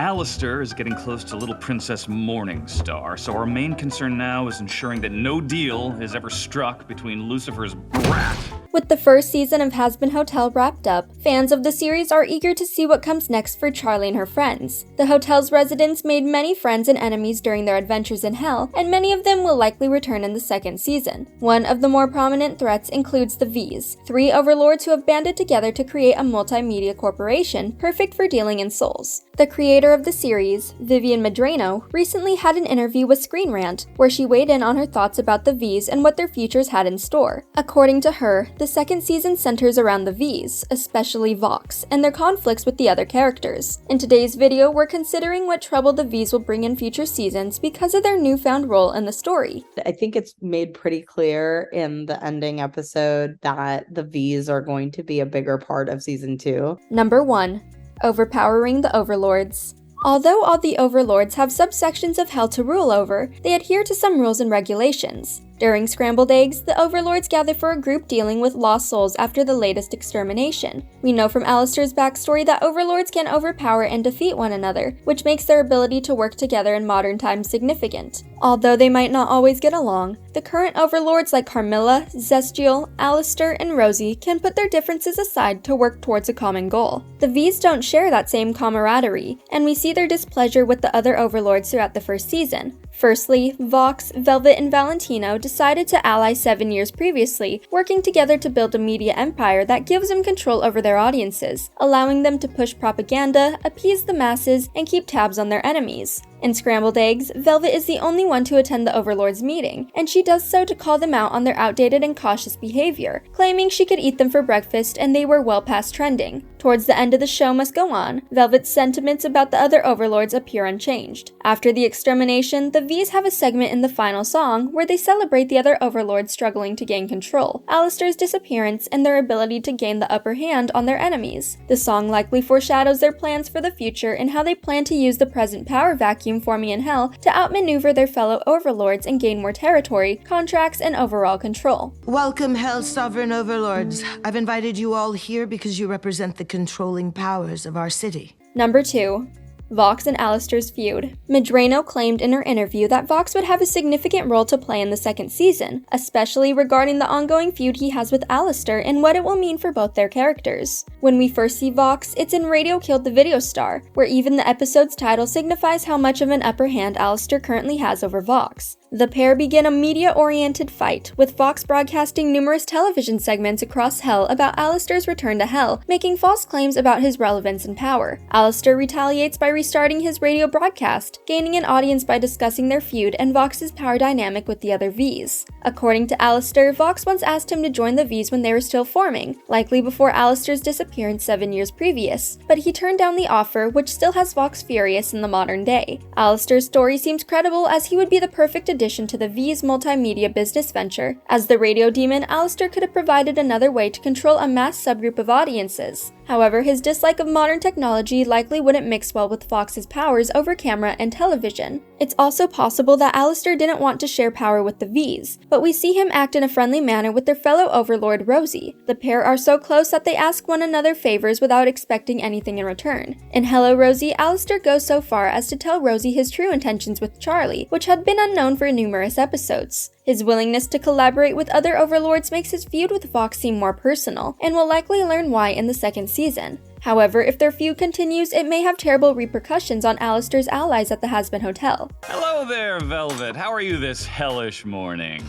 Alastor is getting close to little Princess Morningstar, so our main concern now is ensuring that no deal is ever struck between Lucifer's brat. With the first season of Hazbin Hotel wrapped up, fans of the series are eager to see what comes next for Charlie and her friends. The hotel's residents made many friends and enemies during their adventures in Hell, and many of them will likely return in the second season. One of the more prominent threats includes the Vees, 3 overlords who have banded together to create a multimedia corporation perfect for dealing in souls. The creator of the series, Vivienne Medrano, recently had an interview with Screen Rant, where she weighed in on her thoughts about the Vees and what their futures had in store. According to her, the second season centers around the Vees, especially Vox, and their conflicts with the other characters. In today's video, we're considering what trouble the Vees will bring in future seasons because of their newfound role in the story. I think it's made pretty clear in the ending episode that the Vees are going to be a bigger part of season 2. Number 1. Overpowering the Overlords. Although all the Overlords have subsections of Hell to rule over, they adhere to some rules and regulations. During Scrambled Eggs, the Overlords gather for a group dealing with lost souls after the latest extermination. We know from Alastor's backstory that Overlords can overpower and defeat one another, which makes their ability to work together in modern times significant. Although they might not always get along, the current Overlords like Carmilla, Zestial, Alastor, and Rosie can put their differences aside to work towards a common goal. The Vees don't share that same camaraderie, and we see their displeasure with the other Overlords throughout the first season. Firstly, Vox, Velvet, and Valentino decided to ally 7 years previously, working together to build a media empire that gives them control over their audiences, allowing them to push propaganda, appease the masses, and keep tabs on their enemies. In Scrambled Eggs, Velvet is the only one to attend the Overlords meeting, and she does so to call them out on their outdated and cautious behavior, claiming she could eat them for breakfast and they were well past trending. Towards the end of the show must go on, Velvet's sentiments about the other Overlords appear unchanged. After the extermination, the Vees have a segment in the final song where they celebrate the other Overlords struggling to gain control, Alastor's disappearance, and their ability to gain the upper hand on their enemies. The song likely foreshadows their plans for the future and how they plan to use the present power vacuum forming in Hell to outmaneuver their fellow Overlords and gain more territory, contracts, and overall control. Welcome, Hell's sovereign Overlords. I've invited you all here because you represent the controlling powers of our city. Number 2. Vox and Alastor's feud. Medrano claimed in her interview that Vox would have a significant role to play in the second season, especially regarding the ongoing feud he has with Alastor and what it will mean for both their characters. When we first see Vox, it's in Radio Killed the Video Star, where even the episode's title signifies how much of an upper hand Alastor currently has over Vox. The pair begin a media-oriented fight, with Vox broadcasting numerous television segments across Hell about Alastor's return to Hell, making false claims about his relevance and power. Alastor retaliates by restarting his radio broadcast, gaining an audience by discussing their feud and Vox's power dynamic with the other Vees. According to Alastor, Vox once asked him to join the Vees when they were still forming, likely before Alastor's disappearance 7 years previous, but he turned down the offer, which still has Vox furious in the modern day. Alastor's story seems credible as he would be the perfect addition to the Vees multimedia business venture. As the radio demon, Alastor could have provided another way to control a mass subgroup of audiences. However, his dislike of modern technology likely wouldn't mix well with Vox's powers over camera and television. It's also possible that Alastor didn't want to share power with the Vees, but we see him act in a friendly manner with their fellow Overlord Rosie. The pair are so close that they ask one another favors without expecting anything in return. In Hello Rosie, Alastor goes so far as to tell Rosie his true intentions with Charlie, which had been unknown for numerous episodes. His willingness to collaborate with other Overlords makes his feud with Vox seem more personal, and we'll likely learn why in the second season. However, if their feud continues, it may have terrible repercussions on Alastor's allies at the Hazbin Hotel. Hello there, Velvet. How are you this hellish morning?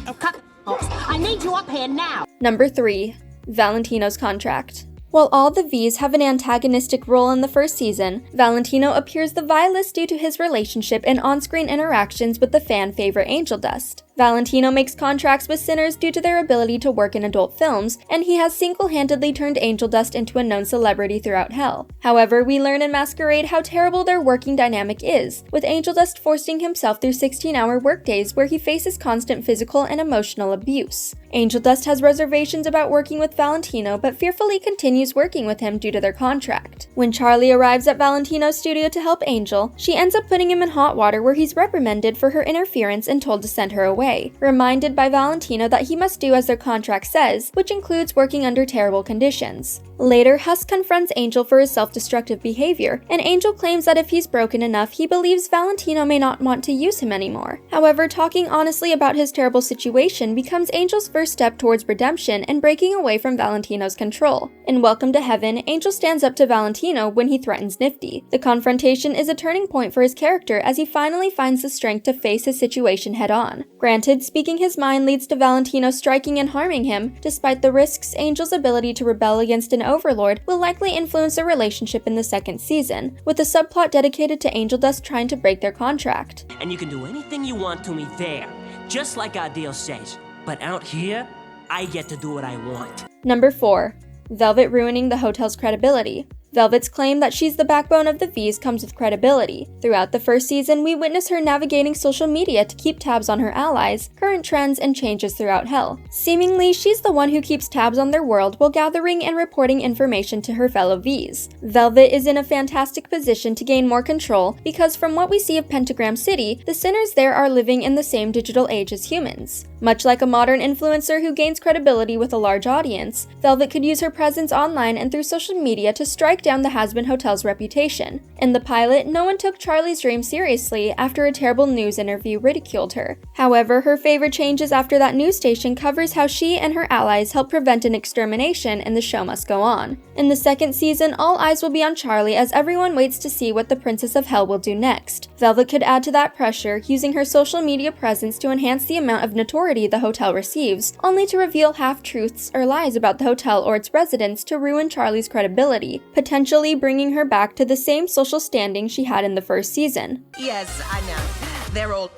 I need you up here now. Number 3. Valentino's contract. While all the Vees have an antagonistic role in the first season, Valentino appears the vilest due to his relationship and on-screen interactions with the fan favorite Angel Dust. Valentino makes contracts with sinners due to their ability to work in adult films, and he has single-handedly turned Angel Dust into a known celebrity throughout Hell. However, we learn in Masquerade how terrible their working dynamic is, with Angel Dust forcing himself through 16-hour workdays where he faces constant physical and emotional abuse. Angel Dust has reservations about working with Valentino, but fearfully continues working with him due to their contract. When Charlie arrives at Valentino's studio to help Angel, she ends up putting him in hot water where he's reprimanded for her interference and told to send her away. okay, reminded by Valentino that he must do as their contract says, which includes working under terrible conditions. Later, Husk confronts Angel for his self-destructive behavior, and Angel claims that if he's broken enough, he believes Valentino may not want to use him anymore. However, talking honestly about his terrible situation becomes Angel's first step towards redemption and breaking away from Valentino's control. In Welcome to Heaven, Angel stands up to Valentino when he threatens Nifty. The confrontation is a turning point for his character as he finally finds the strength to face his situation head-on. Granted, speaking his mind leads to Valentino striking and harming him. Despite the risks, Angel's ability to rebel against an Overlord will likely influence their relationship in the second season, with a subplot dedicated to Angel Dust trying to break their contract. And you can do anything you want to me there, just like our deal says. But out here, I get to do what I want. Number 4. Velvet ruining the hotel's credibility. Velvet's claim that she's the backbone of the Vees comes with credibility. Throughout the first season, we witness her navigating social media to keep tabs on her allies, current trends, and changes throughout Hell. Seemingly, she's the one who keeps tabs on their world while gathering and reporting information to her fellow Vees. Velvet is in a fantastic position to gain more control because from what we see of Pentagram City, the sinners there are living in the same digital age as humans. Much like a modern influencer who gains credibility with a large audience, Velvet could use her presence online and through social media to strike down the Hazbin Hotel's reputation. In the pilot, no one took Charlie's dream seriously after a terrible news interview ridiculed her. However, her favorite changes after that news station covers how she and her allies helped prevent an extermination and the show must go on. In the second season, all eyes will be on Charlie as everyone waits to see what the Princess of Hell will do next. Velvet could add to that pressure, using her social media presence to enhance the amount of notoriety the hotel receives, only to reveal half-truths or lies about the hotel or its residents to ruin Charlie's credibility, potentially bringing her back to the same social standing she had in the first season. Yes, I know. They're all...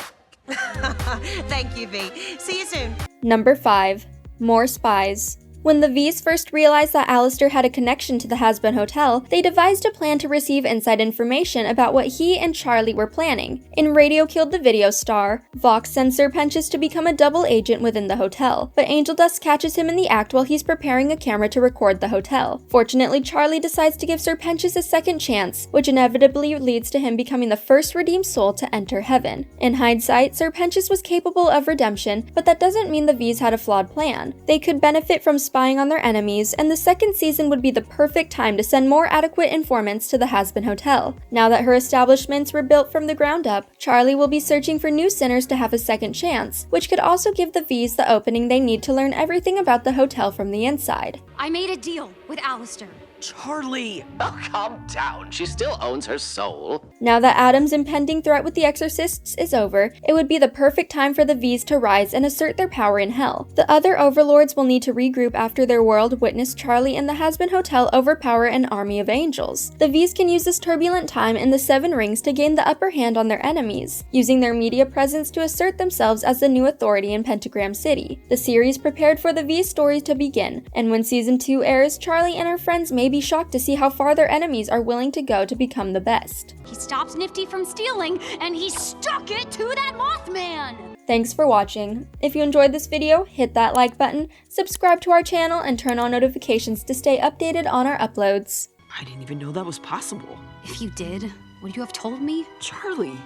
Thank you, V. See you soon. Number 5. More spies. When the Vees first realized that Alastor had a connection to the Hazbin Hotel, they devised a plan to receive inside information about what he and Charlie were planning. In Radio Killed the Video Star, Vox sends Sir Pentious to become a double agent within the hotel, but Angel Dust catches him in the act while he's preparing a camera to record the hotel. Fortunately, Charlie decides to give Sir Pentious a second chance, which inevitably leads to him becoming the first redeemed soul to enter heaven. In hindsight, Sir Pentious was capable of redemption, but that doesn't mean the Vees had a flawed plan. They could benefit from spying on their enemies, and the second season would be the perfect time to send more adequate informants to the Hazbin Hotel. Now that her establishments were built from the ground up, Charlie will be searching for new sinners to have a second chance, which could also give the Vees the opening they need to learn everything about the hotel from the inside. I made a deal with Alastor. Charlie! Oh, calm down. She still owns her soul. Now that Adam's impending threat with the Exorcists is over, it would be the perfect time for the Vees to rise and assert their power in Hell. The other Overlords will need to regroup after their world witnessed Charlie and the Hazbin Hotel overpower an army of angels. The Vees can use this turbulent time in the Seven Rings to gain the upper hand on their enemies, using their media presence to assert themselves as the new authority in Pentagram City. The series prepared for the Vees story to begin, and when Season 2 airs, Charlie and her friends may be shocked to see how far their enemies are willing to go to become the best. He stopped Nifty from stealing, and he stuck it to that Mothman! Thanks for watching. If you enjoyed this video, hit that like button, subscribe to our channel, and turn on notifications to stay updated on our uploads. I didn't even know that was possible. If you did, would you have told me? Charlie!